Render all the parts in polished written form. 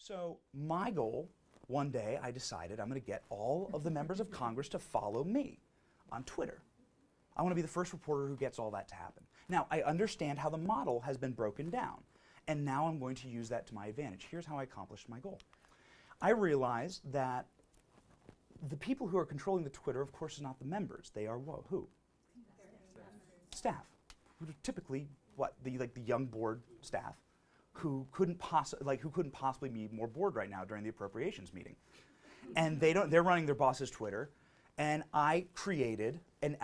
So my goal, one day I decided I'm going to get all of the members of Congress to follow me on Twitter. I want to be the first reporter who gets all that to happen. Now, I understand how the model has been broken down, and now I'm going to use that to my advantage. Here's how I accomplished my goal. I realized that the people who are controlling the Twitter, of course, is not the members. They are who? Staff. Who are typically the young bored staff who couldn't possibly be more bored right now during the appropriations meeting. And they're running their boss's Twitter, and I created an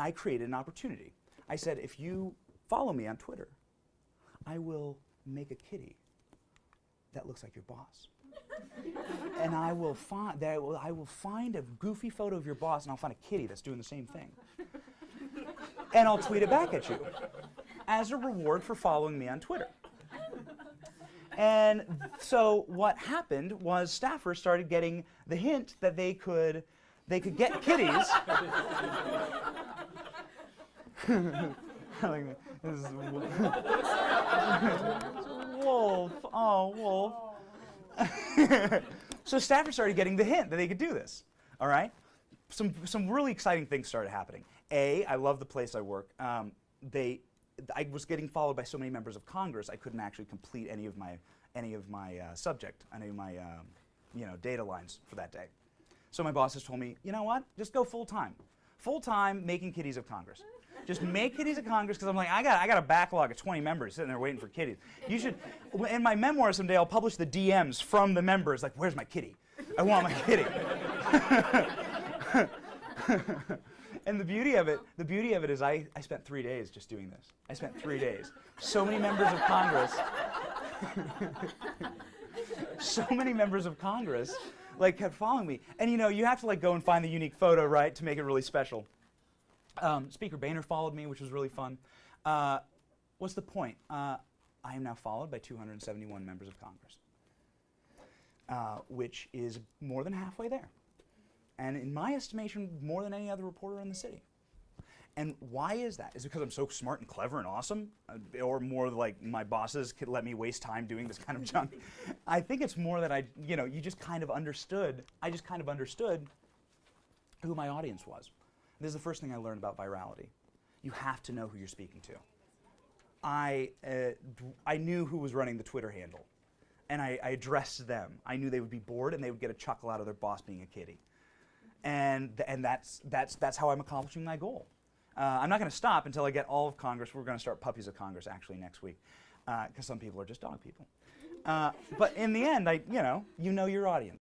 opportunity. I said, if you follow me on Twitter, I will make a kitty that looks like your boss. And I will find a goofy photo of your boss, and I'll find a kitty that's doing the same thing. And I'll tweet it back at you as a reward for following me on Twitter. And so what happened was staffers started getting the hint that they could get kitties. This is Wolf. Oh, Wolf. So staffers started getting the hint that they could do this. All right? Some really exciting things started happening. I love the place I work. I was getting followed by so many members of Congress, I couldn't actually complete any of my data lines for that day. So my bosses told me, you know what? Just go full time. Full time making kitties of Congress. Just make kitties of Congress, because I'm like, I got a backlog of 20 members sitting there waiting for kitties. You should, in my memoir someday, I'll publish the DMs from the members, like, where's my kitty? I want my kitty. And the beauty of it is I spent 3 days just doing this. I spent 3 days. So many members of Congress, kept following me. And you have to go and find the unique photo, right, to make it really special. Speaker Boehner followed me, which was really fun. What's the point? I am now followed by 271 members of Congress, which is more than halfway there. And in my estimation, more than any other reporter in the city. And why is that? Is it because I'm so smart and clever and awesome? Or more like my bosses could let me waste time doing this kind of junk? I think it's more that I just kind of understood who my audience was. This is the first thing I learned about virality. You have to know who you're speaking to. I knew who was running the Twitter handle, and I addressed them. I knew they would be bored and they would get a chuckle out of their boss being a kitty. And that's how I'm accomplishing my goal. I'm not going to stop until I get all of Congress. We're going to start Puppies of Congress actually next week, because some people are just dog people. But in the end, you know your audience.